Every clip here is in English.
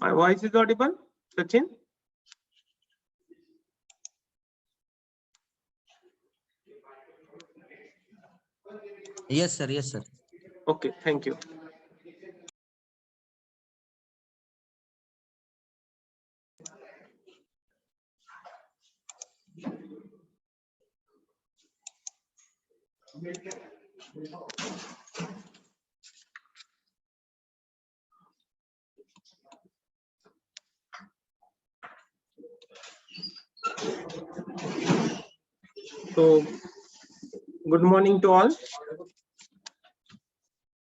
My voice is audible, Sachin? Yes, sir. Yes, sir. Okay, thank you. So, good morning to all.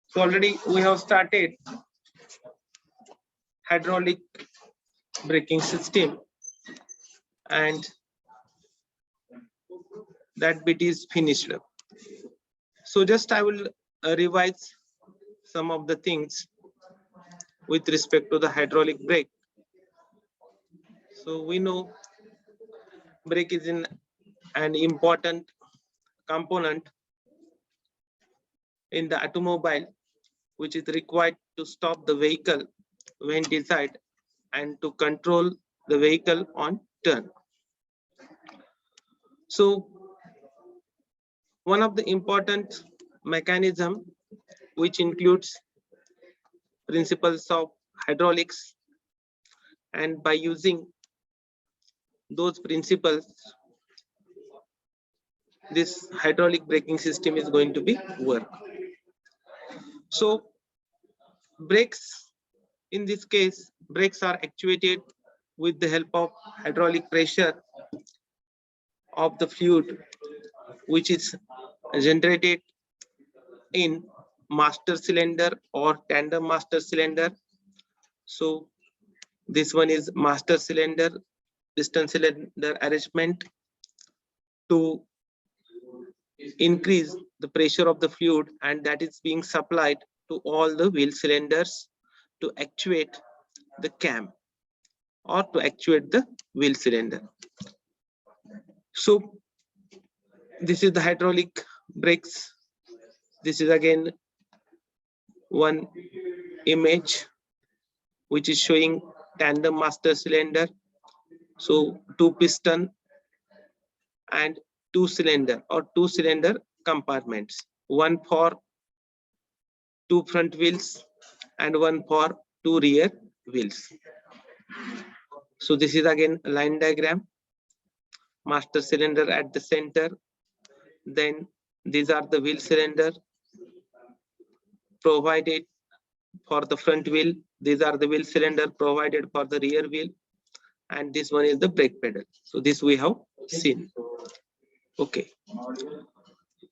So already we have started hydraulic braking system, and that bit is finished. So just I will revise some of the things with respect to the hydraulic brake. So we know brake is an important component in the automobile, which is required to stop the vehicle when desired and to control the vehicle on turn. So one of the important mechanism which includes principles of hydraulics, and by using those principles this hydraulic braking system is going to be work. So brakes, in this case brakes are actuated with the help of hydraulic pressure of the fluid which is generated in master cylinder or tandem master cylinder. So this one is master cylinder piston cylinder arrangement to increase the pressure of the fluid, and that is being supplied to all the wheel cylinders to actuate the cam or to actuate the wheel cylinder. So this is the hydraulic brakes. This is again one image which is showing tandem master cylinder. So two piston and two cylinder or two cylinder compartments, one for two front wheels and one for two rear wheels. So this is again a line diagram, master cylinder at the center, then these are the wheel cylinder provided for the front wheel, these are the wheel cylinder provided for the rear wheel, and this one is the brake pedal. So this we have seen. Okay,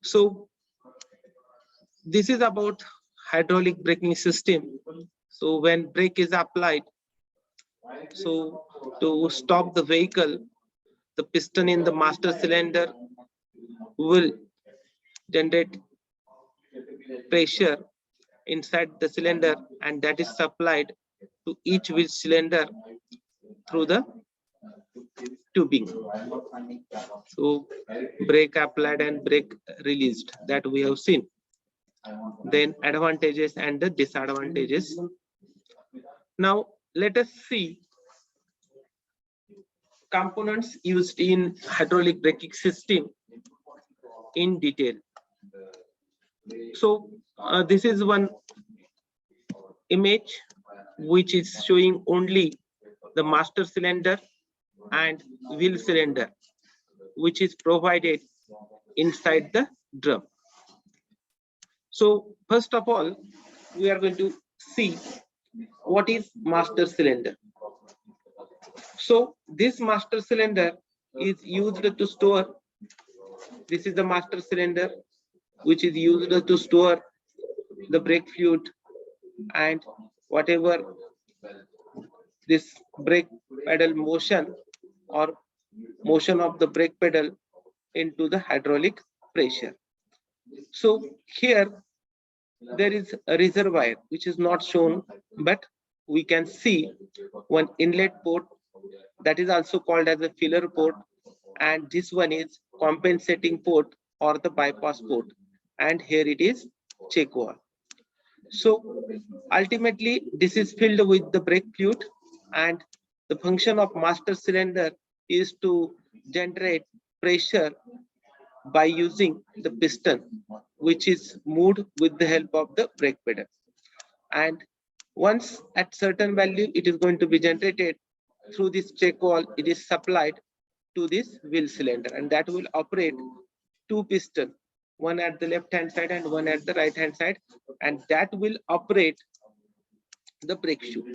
so this is about hydraulic braking system. So when brake is applied, so to stop the vehicle, the piston in the master cylinder will generate pressure inside the cylinder, and that is supplied to each wheel cylinder through the tubing. So brake applied and brake released, that we have seen. Then advantages and the disadvantages. Now let us see components used in hydraulic braking system in detail. So this is one image which is showing only the master cylinder and wheel cylinder which is provided inside the drum. So first of all, we are going to see what is master cylinder. So this master cylinder is used to store, this is the master cylinder which is used to store the brake fluid and whatever this brake pedal motion or motion of the brake pedal into the hydraulic pressure. So here there is a reservoir which is not shown, but we can see one inlet port that is also called as a filler port, and this one is compensating port or the bypass port, and here it is check valve. So ultimately this is filled with the brake fluid and the function of master cylinder is to generate pressure by using the piston, which is moved with the help of the brake pedal. And once at certain value, it is going to be generated through this check valve. It is supplied to this wheel cylinder, and that will operate two piston, one at the left hand side and one at the right hand side, and that will operate the brake shoe.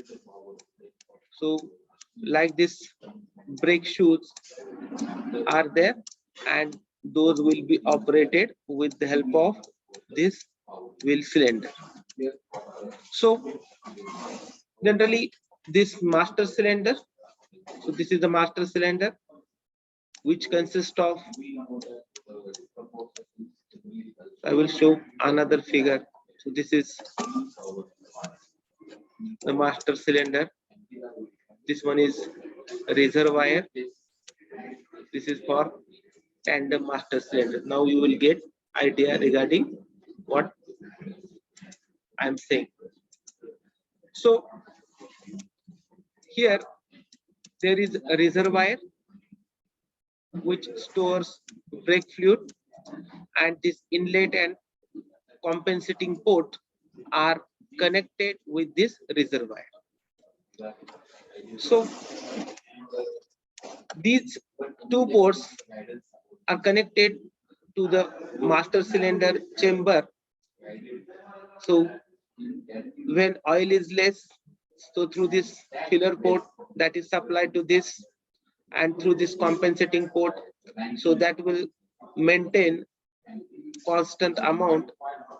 So like this, brake shoes are there, and those will be operated with the help of this wheel cylinder. So generally this master cylinder, so this is the master cylinder, which consists of, I will show another figure. So this is the master cylinder. This one is reservoir. This is for tandem master cylinder. Now you will get idea regarding what I'm saying. So here there is a reservoir which stores brake fluid, and this inlet and compensating port are connected with this reservoir. So these two ports are connected to the master cylinder chamber. So when oil is less, so through this filler port that is supplied to this, and through this compensating port, so that will maintain constant amount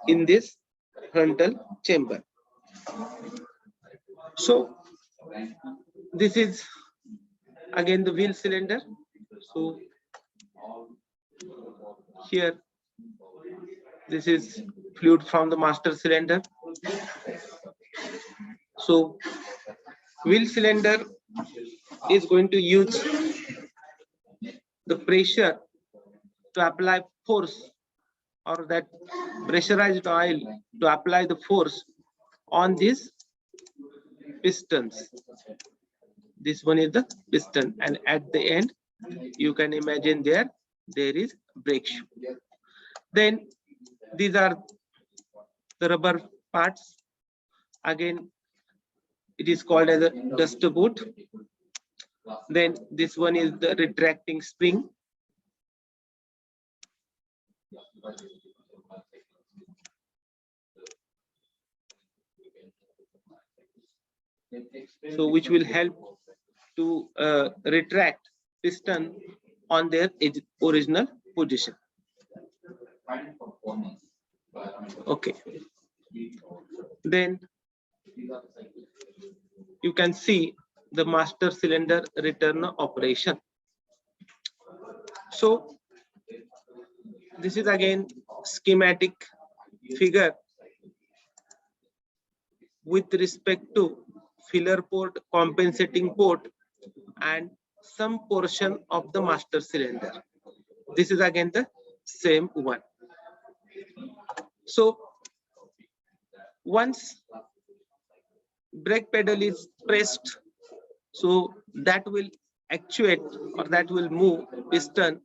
in this frontal chamber. So this is again the wheel cylinder. So here this is fluid from the master cylinder. So wheel cylinder is going to use the pressure to apply force, or that pressurized oil to apply the force on these pistons. This one is the piston, and at the end you can imagine there is brake shoe. Then these are the rubber parts. Again, it is called as a duster boot. Then this one is the retracting spring. So which will help to retract piston on their original position. Okay. Then you can see the master cylinder return operation. So this is again schematic figure with respect to filler port, compensating port, and some portion of the master cylinder. This is again the same one. So once brake pedal is pressed, so that will actuate, or that will move piston,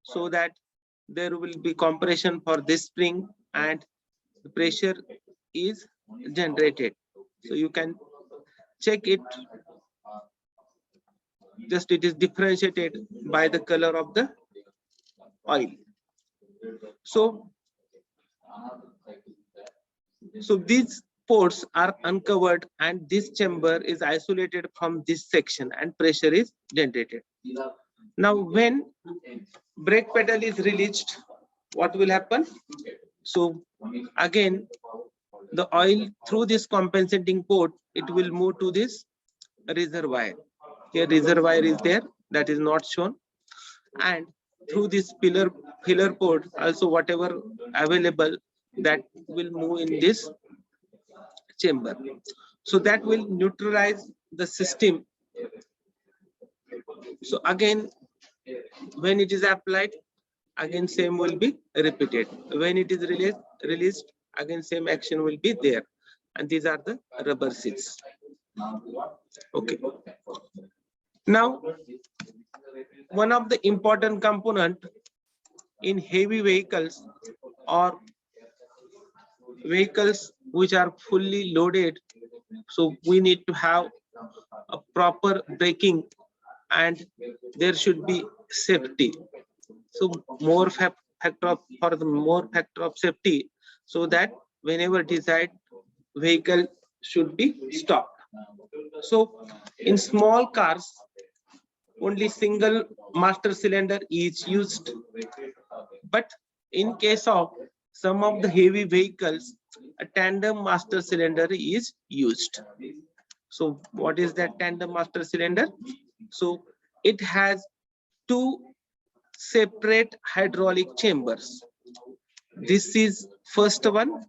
so that there will be compression for this spring and the pressure is generated. So you can check it, just it is differentiated by the color of the oil. So these ports are uncovered, and this chamber is isolated from this section, and pressure is generated. Now when brake pedal is released, what will happen? So again the oil through this compensating port, it will move to this reservoir. Here reservoir is there, that is not shown, and through this filler port also whatever available, that will move in this chamber. So that will neutralize the system. So again when it is applied, again same will be repeated. When it is released, again same action will be there. And these are the rubber seats. Okay. Now, one of the important component in heavy vehicles or vehicles which are fully loaded, so we need to have a proper braking and there should be safety. So more factor of, for the more factor of safety, so that whenever desired vehicle should be stopped. So in small cars, only single master cylinder is used, but in case of some of the heavy vehicles, a tandem master cylinder is used. So what is that tandem master cylinder? So it has two separate hydraulic chambers. This is first one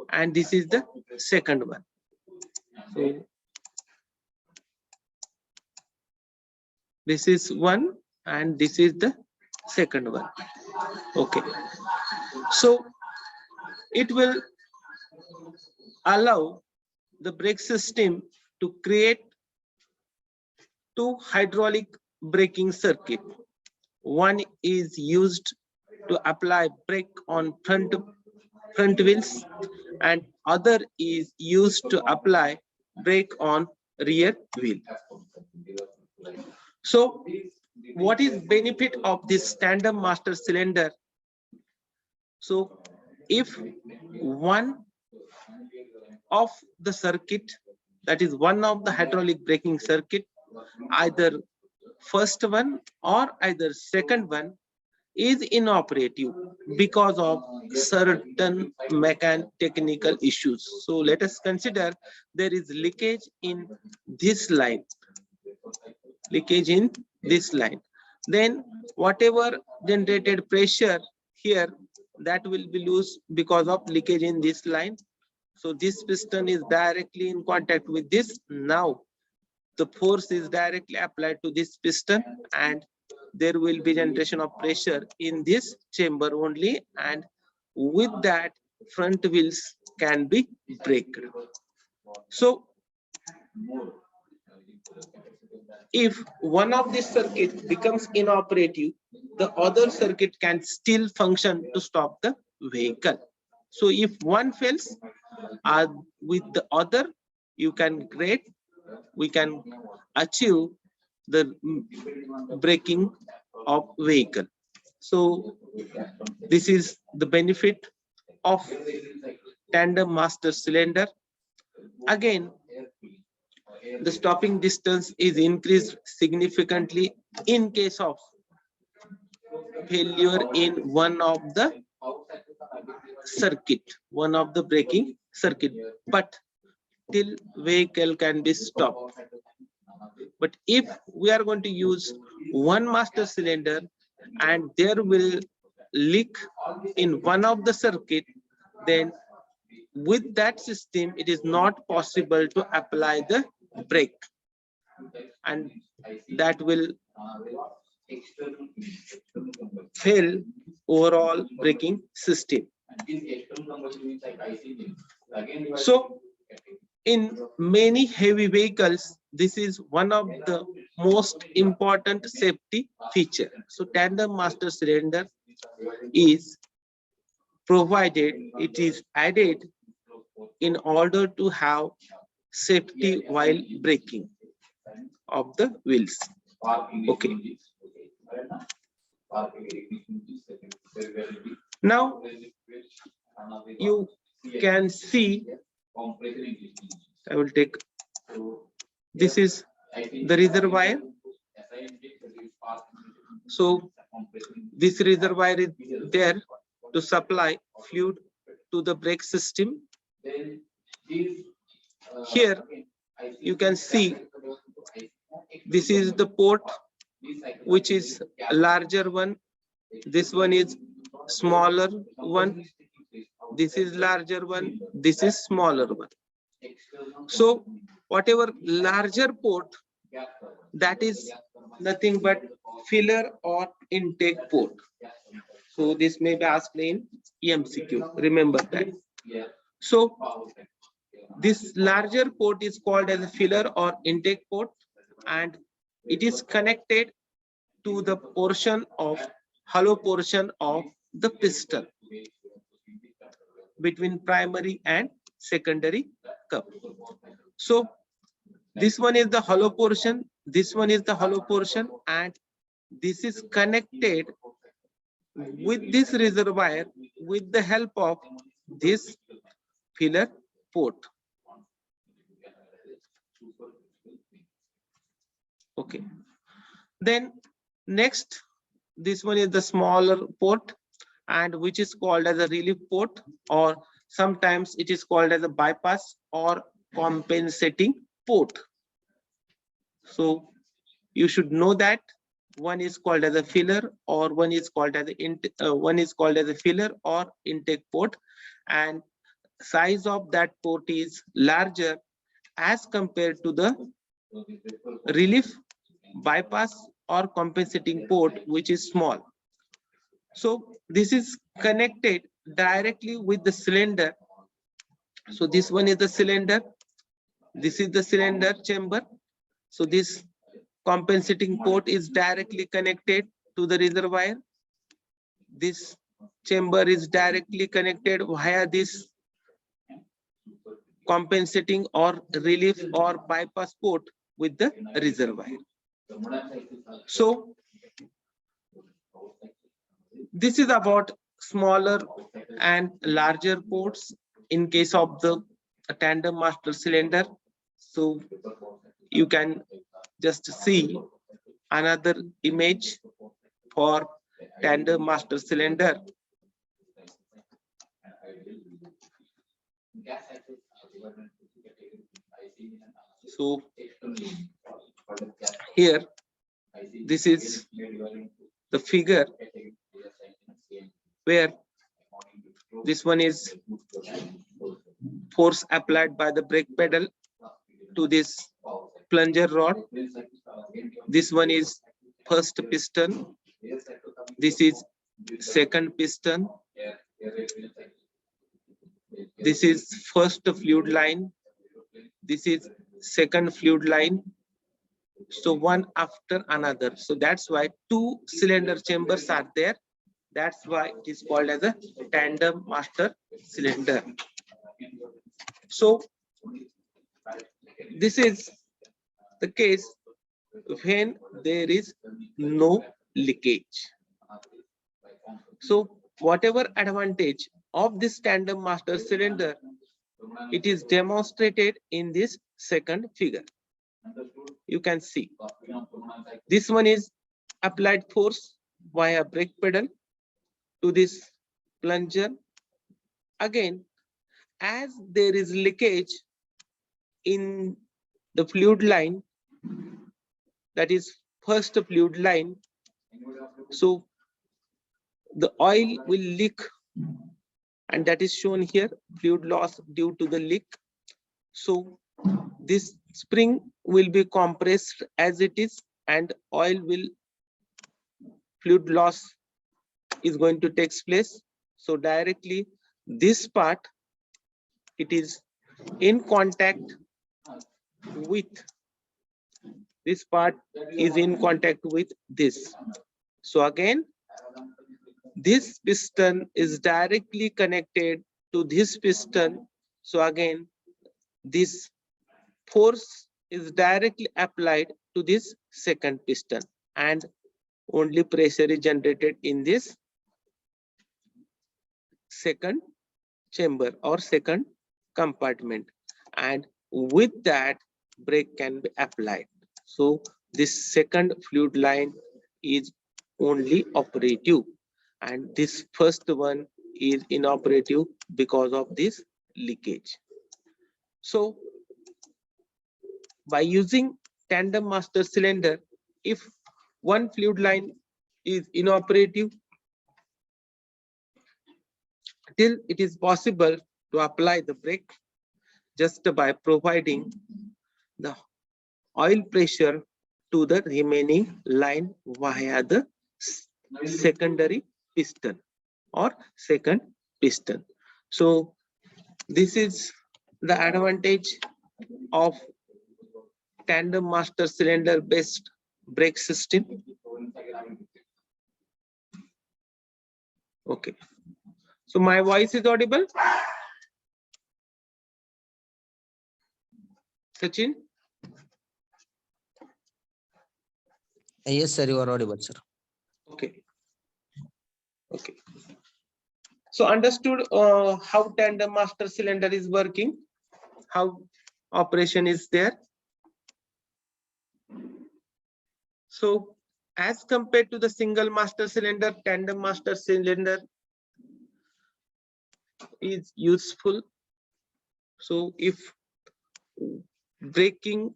and this is the second one. So this is one and this is the second one. Okay. So it will allow the brake system to create two hydraulic braking circuit. One is used to apply brake on front wheels and other is used to apply brake on rear wheel. So what is benefit of this tandem master cylinder? So if one of the circuit, that is one of the hydraulic braking circuit, either first one or either second one is inoperative because of certain technical issues. So let us consider there is leakage in this line, then whatever generated pressure here, that will be loose because of leakage in this line. So this piston is directly in contact with this. Now the force is directly applied to this piston and there will be generation of pressure in this chamber only, and with that front wheels can be braked. So if one of these circuits becomes inoperative, the other circuit can still function to stop the vehicle. So if one fails, with the other we can achieve the braking of vehicle. So this is the benefit of tandem master cylinder. Again, the stopping distance is increased significantly in case of failure in one of the braking circuit, but till vehicle can be stopped. But if we are going to use one master cylinder and there will leak in one of the circuit, then with that system it is not possible to apply the brake, and that will fail overall braking system. So in many heavy vehicles, this is one of the most important safety feature. So tandem master cylinder is provided, it is added in order to have safety while braking of the wheels. Okay. Now you can see, I will take, this is the reservoir. So this reservoir is there to supply fluid to the brake system. Here you can see this is the port, which is a larger one. This one is smaller one. This is larger one. This is smaller one. So whatever larger port, that is nothing but filler or intake port. So this may be asked in EMCQ. Remember that. So This larger port is called as a filler or intake port, and it is connected to the portion of hollow portion of the piston between primary and secondary cup. So this one is the hollow portion, this one is the hollow portion, and this is connected with this reservoir with the help of this filler port. Okay. Then next, this one is the smaller port, and which is called as a relief port, or sometimes it is called as a bypass or compensating port. So you should know that one is called as a filler, or one is called as a filler or intake port, and size of that port is larger as compared to the relief, bypass or compensating port, which is small. So this is connected directly with the cylinder. So this one is the cylinder, this is the cylinder chamber. So this compensating port is directly connected to the reservoir. This chamber is directly connected via this compensating or relief or bypass port with the reservoir. So this is about smaller and larger ports in case of the tandem master cylinder. So you can just see another image for tandem master cylinder. So here, this is the figure where this one is force applied by the brake pedal to this plunger rod. This one is first piston, this is second piston, this is first fluid line, this is second fluid line. So one after another. So that's why two cylinder chambers are there. That's why it is called as a tandem master cylinder. So this is the case when there is no leakage. So whatever advantage of this tandem master cylinder, it is demonstrated in this second figure. You can see this one is applied force via brake pedal to this plunger. Again, as there is leakage in the fluid line, that is first fluid line, so the oil will leak, and that is shown here, fluid loss due to the leak. So this spring will be compressed as it is, and fluid loss is going to take place. So directly this part, it is in contact with this part, is in contact with this. So again, this piston is directly connected to this piston. So again, this force is directly applied to this second piston, and only pressure is generated in this second chamber or second compartment, and with that brake can be applied. So this second fluid line is only operative, and this first one is inoperative because of this leakage. So by using tandem master cylinder, if one fluid line is inoperative, still it is possible to apply the brake just by providing the oil pressure to the remaining line via the secondary piston or second piston. So this is the advantage of tandem master cylinder based brake system. Okay, so my voice is audible, Sachin? Yes, sir, you are audible, sir. Okay. Okay. So understood how tandem master cylinder is working, how operation is there. So as compared to the single master cylinder, tandem master cylinder is useful. So if braking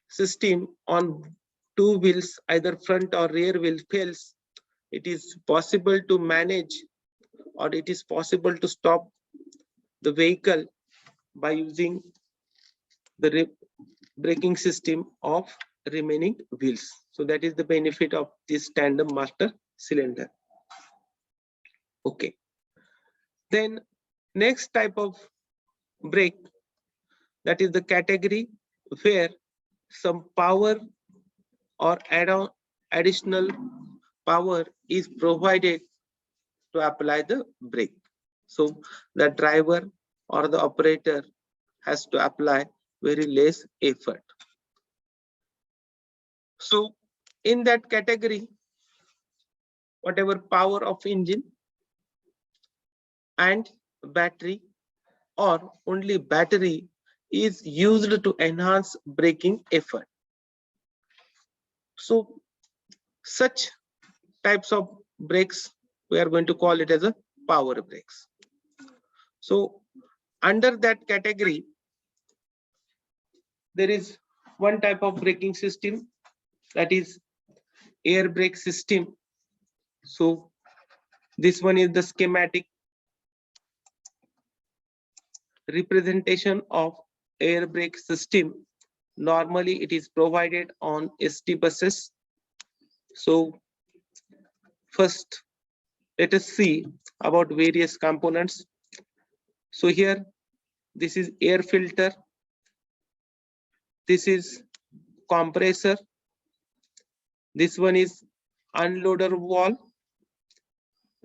system on two wheels, either front or rear wheel fails, it is possible to manage, or it is possible to stop the vehicle by using the braking system of remaining wheels. So that is the benefit of this tandem master cylinder. Okay. Then next type of brake, that is the category where some power or additional power is provided to apply the brake. So the driver or the operator has to apply very less effort. So in that category, whatever power of engine and battery, or only battery, is used to enhance braking effort. So such types of brakes, we are going to call it as a power brakes. So under that category, there is one type of braking system, that is air brake system. So this one is the schematic representation of air brake system. Normally it is provided on ST buses. So first let us see about various components. So here, this is air filter, this is compressor, this one is unloader valve,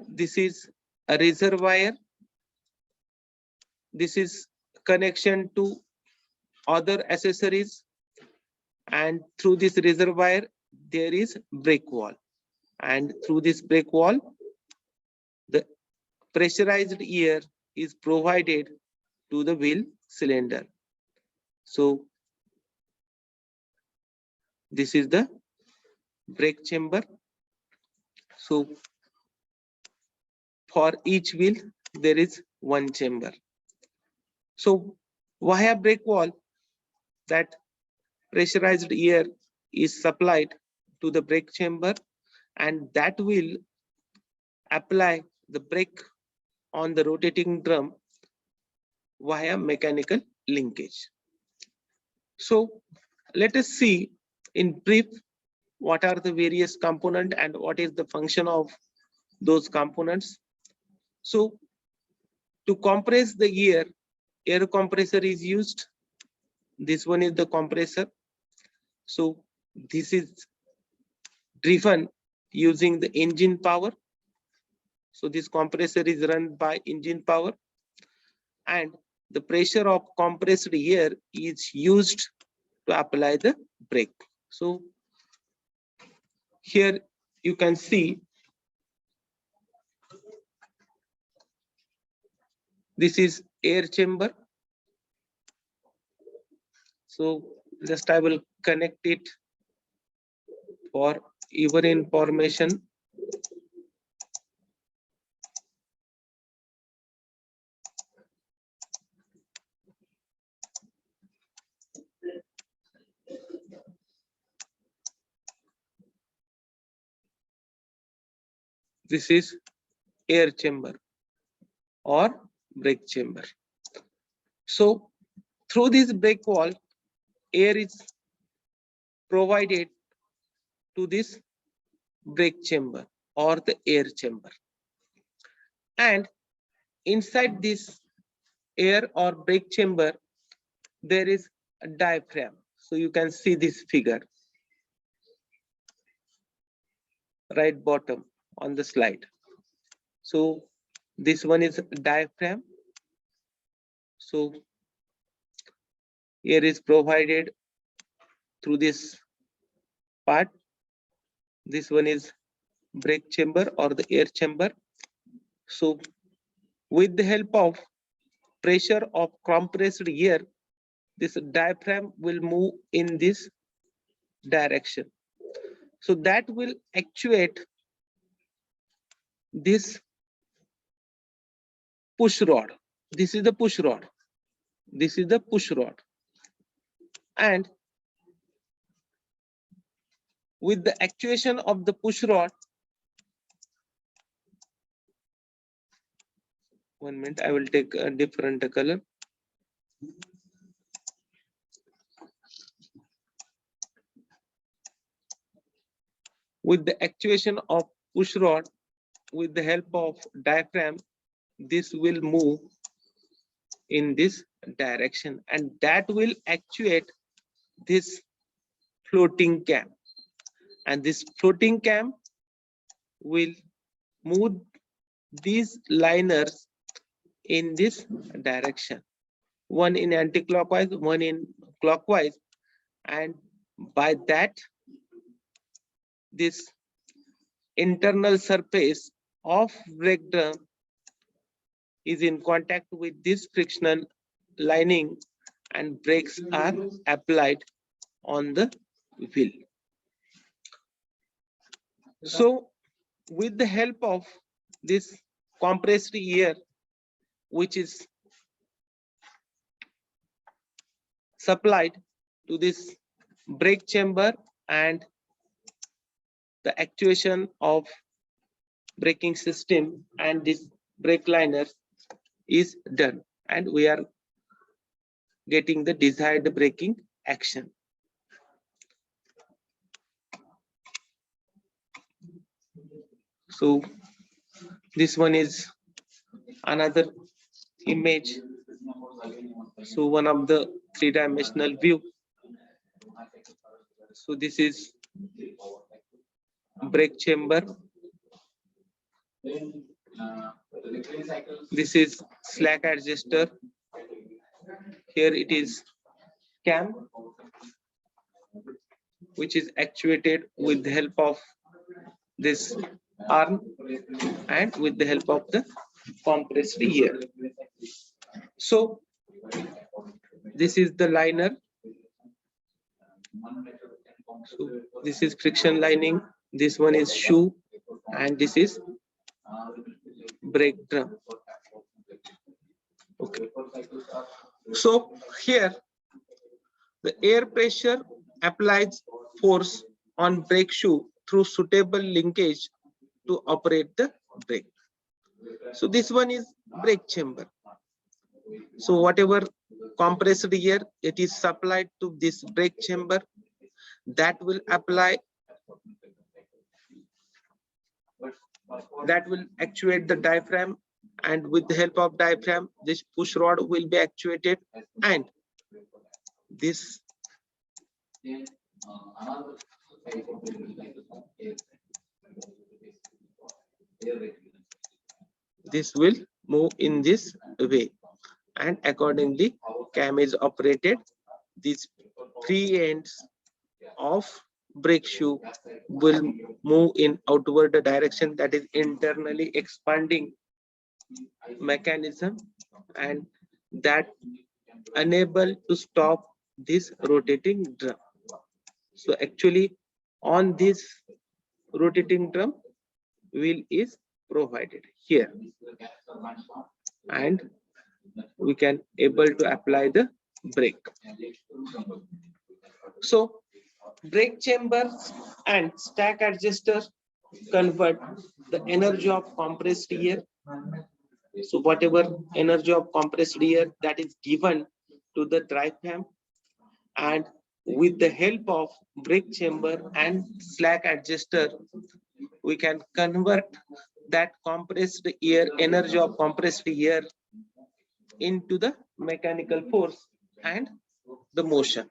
this is a reservoir, this is connection to other accessories, and through this reservoir there is brake valve, and through this brake valve the pressurized air is provided to the wheel cylinder. So this is the brake chamber. So for each wheel there is one chamber. So via brake valve, that pressurized air is supplied to the brake chamber, and that will apply the brake on the rotating drum via mechanical linkage. So let us see in brief what are the various components and what is the function of those components. So to compress the air compressor is used. This one is the compressor. So this is driven using the engine power. So this compressor is run by engine power, and the pressure of compressed air is used to apply the brake. So here you can see this is air chamber. So just I will connect it for your information. This is air chamber or brake chamber. So through this brake valve, air is provided to this brake chamber or the air chamber, and inside this air or brake chamber there is a diaphragm. So you can see this figure right bottom on the slide. So this one is diaphragm. So air is provided through this part. This one is brake chamber or the air chamber. So with the help of pressure of compressed air, this diaphragm will move in this direction. So that will actuate this push rod. This is the push rod. This is the push rod. And with the actuation of the push rod, 1 minute, I will take a different color. With the actuation of push rod, with the help of diaphragm, this will move in this direction, and that will actuate this floating cam, and this floating cam will move these liners in this direction, one in anti-clockwise, one in clockwise, and by that this internal surface of brake drum is in contact with this frictional lining, and brakes are applied on the wheel. So with the help of this compressed air, which is supplied to this brake chamber, and the actuation of braking system and this brake liner is done, and we are getting the desired braking action. So this one is another image. So one of the three-dimensional view. So this is brake chamber. This is slack adjuster. Here it is cam, which is actuated with the help of this arm and with the help of the compressed air. So this is the liner. So this is friction lining, this one is shoe, and this is brake drum. Okay. So here the air pressure applies force on brake shoe through suitable linkage to operate the brake. So this one is brake chamber. So whatever compressed air, it is supplied to this brake chamber, that will apply, that will actuate the diaphragm, and with the help of diaphragm this push rod will be actuated, and this will move in this way, and accordingly cam is operated. These three ends of brake shoe will move in outward direction, that is internally expanding mechanism, and that enable to stop this rotating drum. So actually on this rotating drum, wheel is provided here, and we can able to apply the brake. So brake chamber and stack adjuster convert the energy of compressed air. So whatever energy of compressed air that is given to the diaphragm, and with the help of brake chamber and slack adjuster, we can convert that compressed air, energy of compressed air, into the mechanical force, and the motion.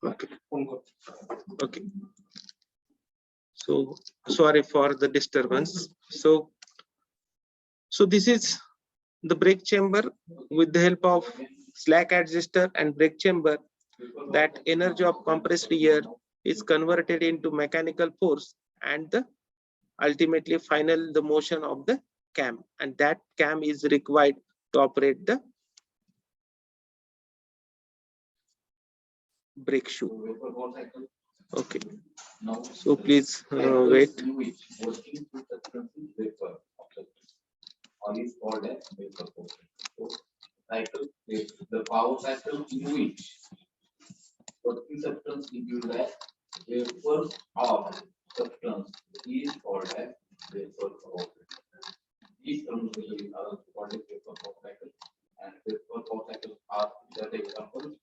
Okay. Okay. So sorry for the disturbance. So this is the brake chamber. With the help of slack adjuster and brake chamber, that energy of compressed air is converted into mechanical force, and the ultimately final the motion of the cam, and that cam is required to operate the brake shoe. Okay, so please wait. Or is called as vapor cycle. The power cycle in which working substance is as vapor of substance is called as vapor power. These terms are called as vapor power cycle, and vapor power cycles are the examples.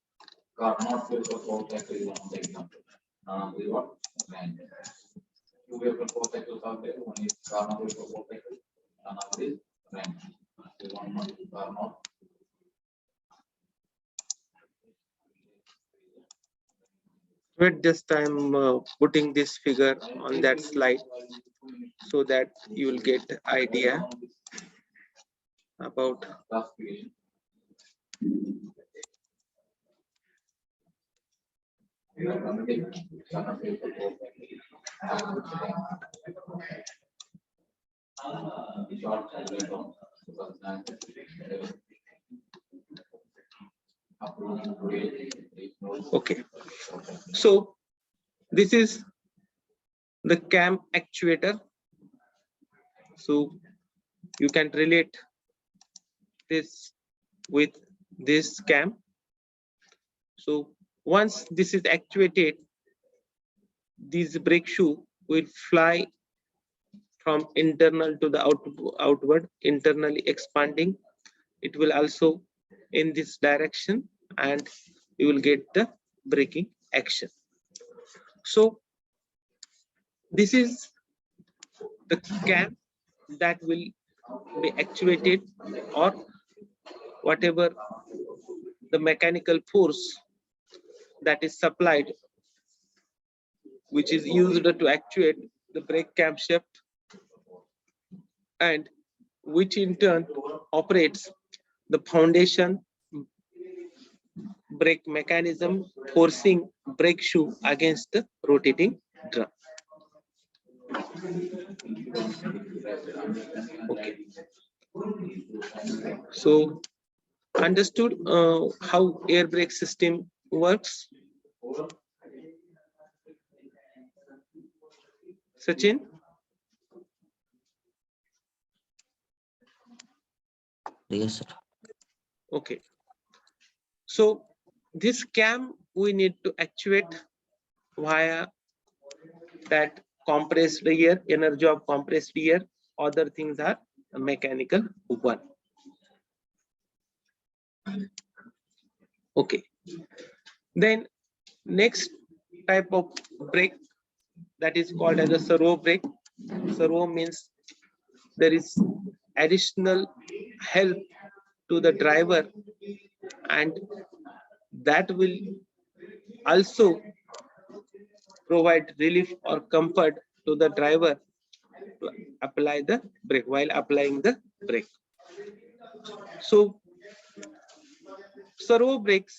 Carnot vapor power cycle is one of the examples. This is what land. Two vapor power cycles are there. One is Carnot vapor power cycle, another is land. Wait, just I'm putting this figure on that slide so that you will get idea about. Okay, so this is the cam actuator. So you can relate this with this cam. So once this is actuated, this brake shoe will fly from internal to the outward, internally expanding. It will also in this direction, and you will get the braking action. So this is the cam that will be actuated, or whatever the mechanical force that is supplied, which is used to actuate the brake camshaft, and which in turn operates the foundation brake mechanism, forcing brake shoe against the rotating drum. Okay, so understood how air brake system works? Sachin? Yes, sir. Okay, so this cam we need to actuate via that compressed air, energy of compressed air. Other things are mechanical one. Okay. Then next type of brake, that is called as a servo brake. Servo means there is additional help to the driver, and that will also provide relief or comfort to the driver to apply the brake while applying the brake. So servo brakes,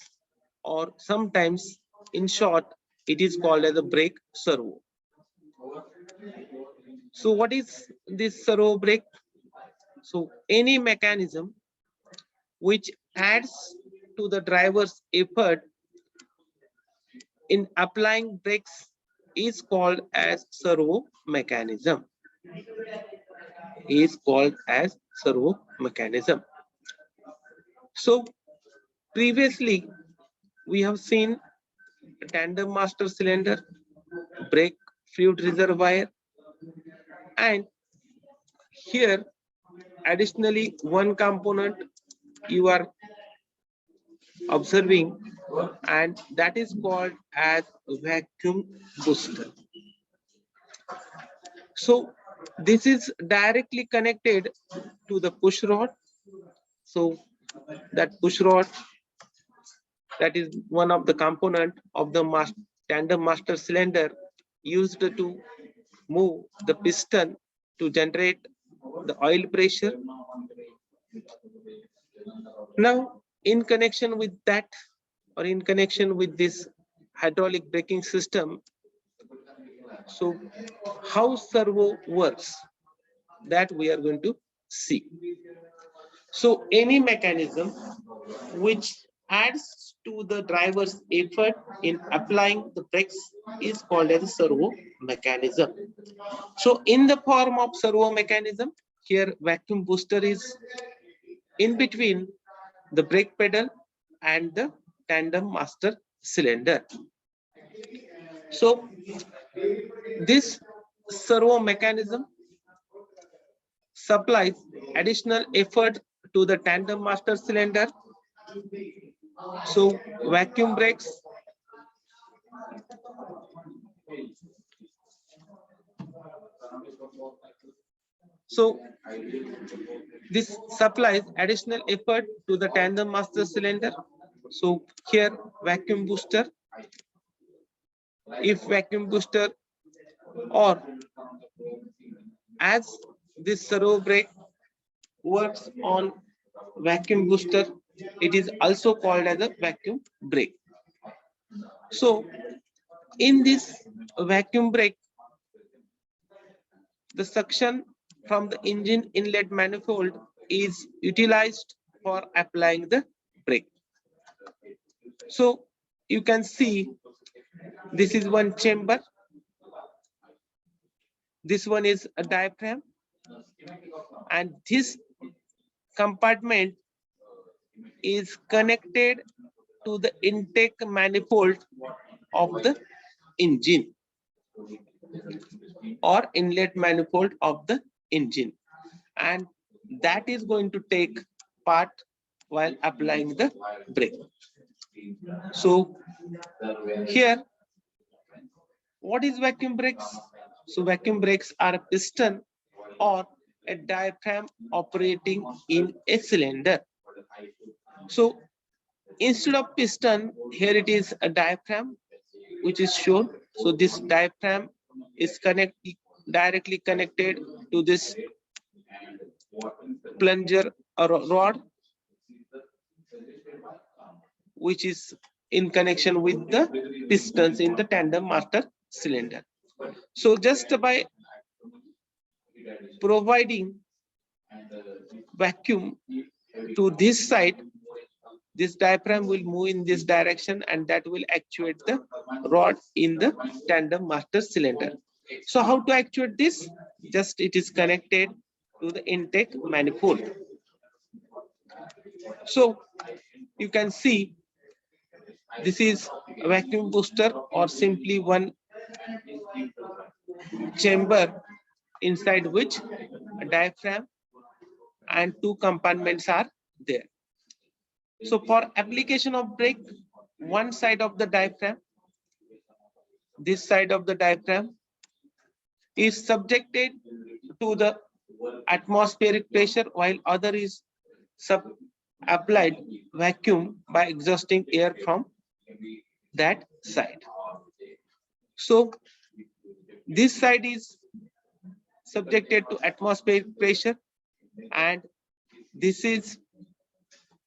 or sometimes in short it is called as a brake servo. So what is this servo brake? So any mechanism which adds to the driver's effort in applying brakes is called as servo mechanism. Is called as servo mechanism. So previously we have seen a tandem master cylinder, brake fluid reservoir, and here additionally one component you are observing, and that is called as vacuum booster. So this is directly connected to the push rod. So that push rod, that is one of the component of the tandem master cylinder used to move the piston to generate the oil pressure. Now in connection with that, or in connection with this hydraulic braking system, so how servo works, that we are going to see. So any mechanism which adds to the driver's effort in applying the brakes is called as a servo mechanism. So in the form of servo mechanism, here vacuum booster is in between the brake pedal and the tandem master cylinder. So this servo mechanism supplies additional effort to the tandem master cylinder. So vacuum brakes this supplies additional effort to the tandem master cylinder. So here vacuum booster, if vacuum booster, or as this servo brake works on vacuum booster, it is also called as a vacuum brake. So in this vacuum brake, the suction from the engine inlet manifold is utilized for applying the brake. So you can see this is one chamber, this one is a diaphragm, and this compartment is connected to the intake manifold of the engine, or inlet manifold of the engine, and that is going to take part while applying the brake. So here, what is vacuum brakes? So vacuum brakes are a piston or a diaphragm operating in a cylinder. So instead of piston, here it is a diaphragm which is shown. So this diaphragm is directly connected to this plunger or rod, which is in connection with the pistons in the tandem master cylinder. So just by providing vacuum to this side, this diaphragm will move in this direction, and that will actuate the rod in the tandem master cylinder. So how to actuate this? Just it is connected to the intake manifold. So you can see this is a vacuum booster, or simply one chamber inside which a diaphragm and two compartments are there. So for application of brake, one side of the diaphragm, this side of the diaphragm is subjected to the atmospheric pressure, while other is applied vacuum by exhausting air from that side. So this side is subjected to atmospheric pressure, and this is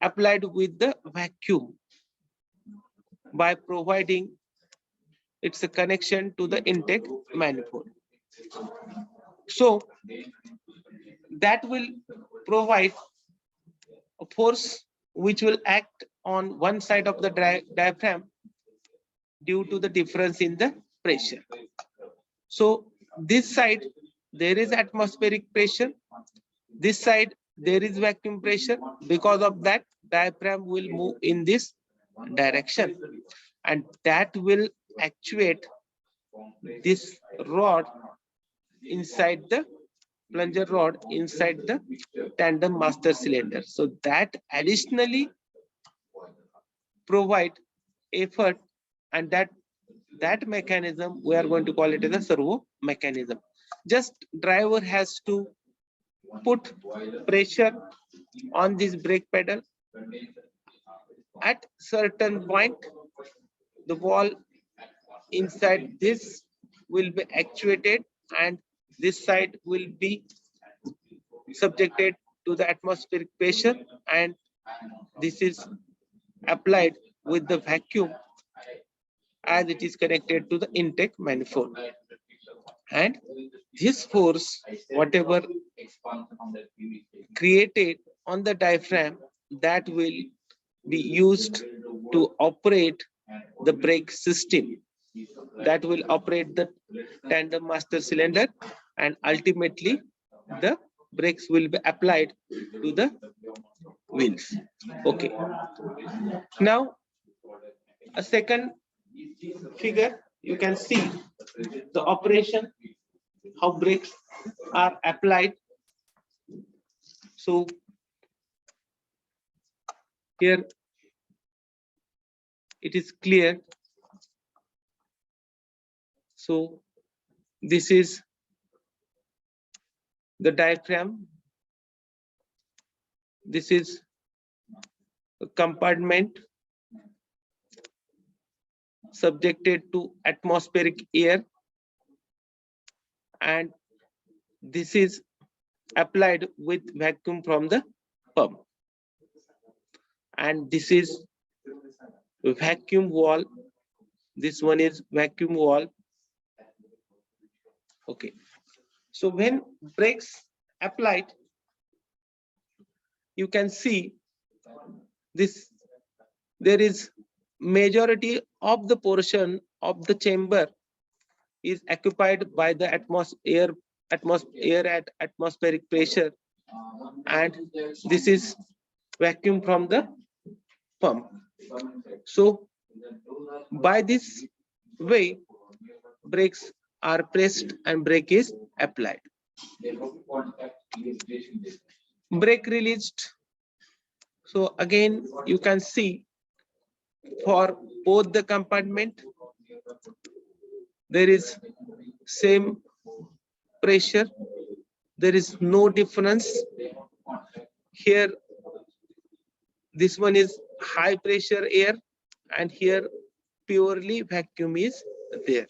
applied with the vacuum by providing it's a connection to the intake manifold. So that will provide a force which will act on one side of the diaphragm due to the difference in the pressure. So this side there is atmospheric pressure, this side there is vacuum pressure. Because of that, diaphragm will move in this direction, and that will actuate this rod inside the plunger rod inside the tandem master cylinder. So that additionally provide effort, and that mechanism we are going to call it as a servo mechanism. Just driver has to put pressure on this brake pedal. At certain point, the wall inside this will be actuated, and this side will be subjected to the atmospheric pressure, and this is applied with the vacuum as it is connected to the intake manifold. And this force, whatever created on the diaphragm, that will be used to operate the brake system, that will operate the tandem master cylinder, and ultimately the brakes will be applied to the wheels. Okay. Now a second figure, you can see the operation, how brakes are applied. So here it is clear. So this is the diaphragm, this is a compartment subjected to atmospheric air, and this is applied with vacuum from the pump, and this is vacuum wall, this one is vacuum wall. Okay, so when brakes applied, you can see this, there is majority of the portion of the chamber is occupied by the atmosphere at atmospheric pressure, and this is vacuum from the pump. So by this way, brakes are pressed and brake is applied. Brake released. So again, you can see for both the compartment, there is same pressure, there is no difference. Here this one is high pressure air, and here purely vacuum is there,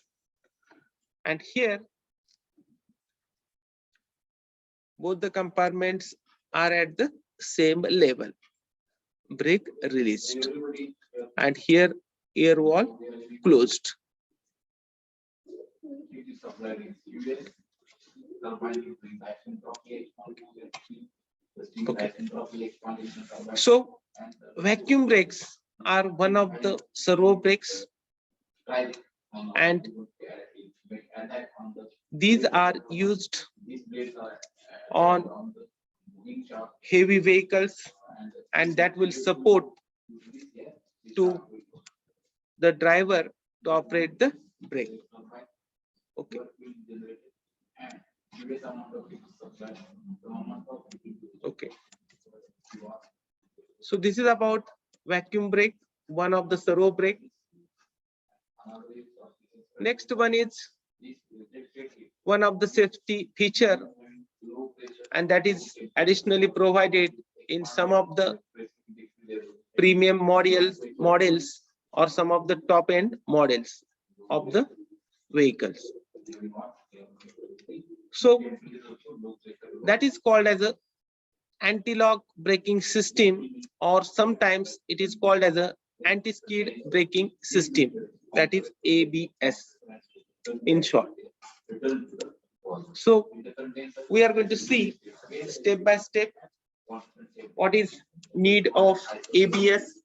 and here both the compartments are at the same level. Brake released, and here air wall closed. Okay. So vacuum brakes are one of the servo brakes, and these are used on heavy vehicles, and that will support to the driver to operate the brake. Okay. Okay. So this is about vacuum brake, one of the servo brake. Next one is one of the safety feature, and that is additionally provided in some of the premium models or some of the top end models of the vehicles. So that is called as a anti-lock braking system, or sometimes it is called as a anti-skid braking system, that is ABS in short. So we are going to see step by step what is need of ABS,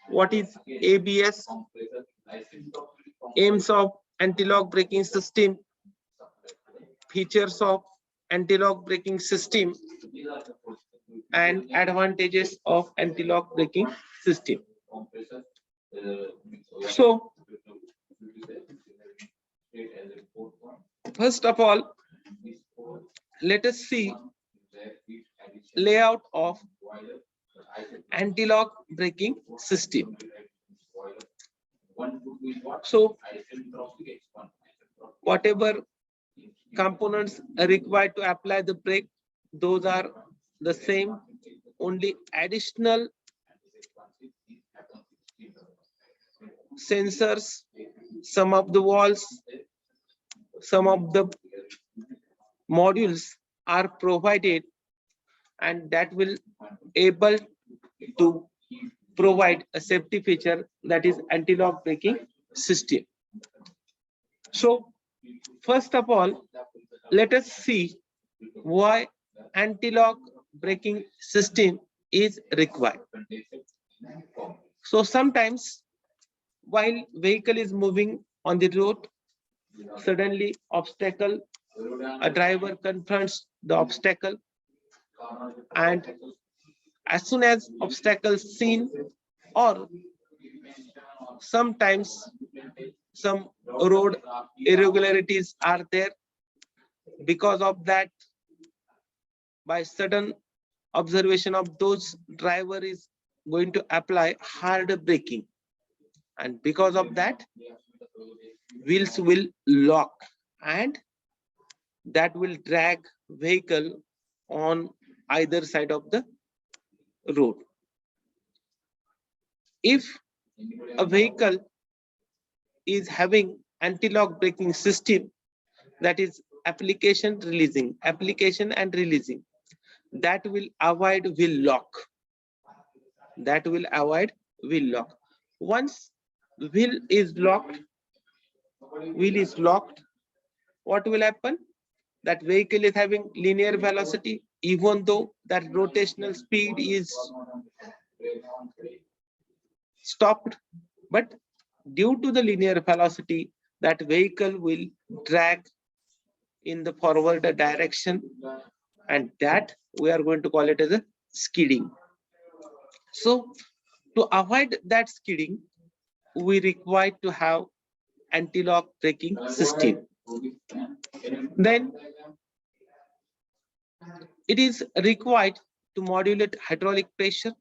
what is ABS, aims of anti-lock braking system, features of anti-lock braking system, and advantages of anti-lock braking system. So first of all, let us see layout of anti-lock braking system. So whatever components are required to apply the brake, those are the same. Only additional sensors, some of the walls, some of the modules are provided, and that will able to provide a safety feature, that is anti-lock braking system. So first of all, let us see why anti-lock braking system is required. So sometimes while vehicle is moving on the road, suddenly obstacle, a driver confronts the obstacle, and as soon as obstacle seen, or sometimes some road irregularities are there, because of that, by sudden observation of those, driver is going to apply hard braking, and because of that wheels will lock, and that will drag vehicle on either side of the road. If a vehicle is having anti-lock braking system, that is application and releasing, that will avoid wheel lock. Once wheel is locked, what will happen? That vehicle is having linear velocity, even though that rotational speed is stopped, but due to the linear velocity, that vehicle will drag in the forward direction, and that we are going to call it as a skidding. So to avoid that skidding, we require to have anti-lock braking system. Then it is required to modulate hydraulic pressure.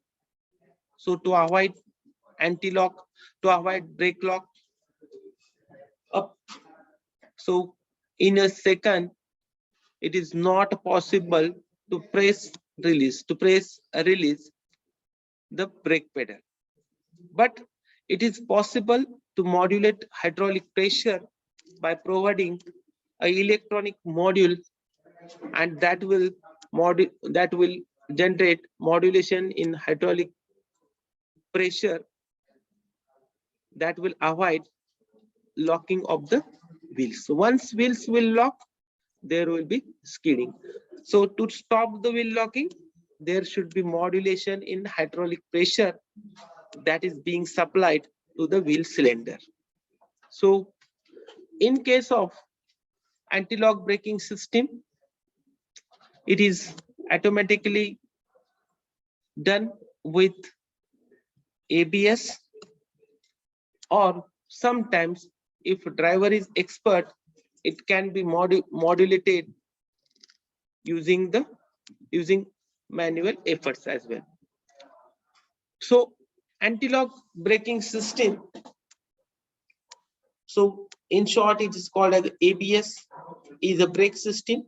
So to avoid anti-lock, to avoid brake lock up, so in a second it is not possible to press release the brake pedal, but it is possible to modulate hydraulic pressure by providing an electronic module, and that will generate modulation in hydraulic pressure, that will avoid locking of the wheels. So once wheels will lock, there will be skidding. So to stop the wheel locking, there should be modulation in hydraulic pressure that is being supplied to the wheel cylinder. So in case of anti-lock braking system, it is automatically done with ABS, or sometimes if driver is expert, it can be modulated using manual efforts as well. So anti-lock braking system. So in short, it is called as ABS, is a brake system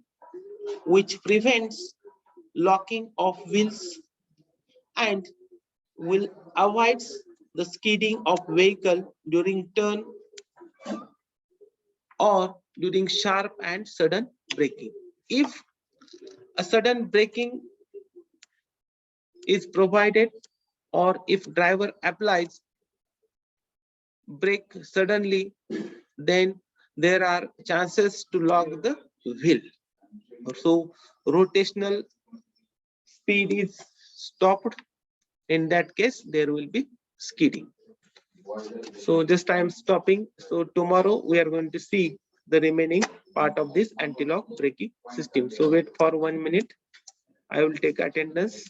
which prevents locking of wheels and will avoids the skidding of vehicle during turn or during sharp and sudden braking. If a sudden braking is provided or if driver applies brake suddenly, then there are chances to lock the wheel. So rotational speed is stopped. In that case, there will be skidding. So just I am stopping. So tomorrow we are going to see the remaining part of this anti-lock braking system. So wait for 1 minute. I will take attendance.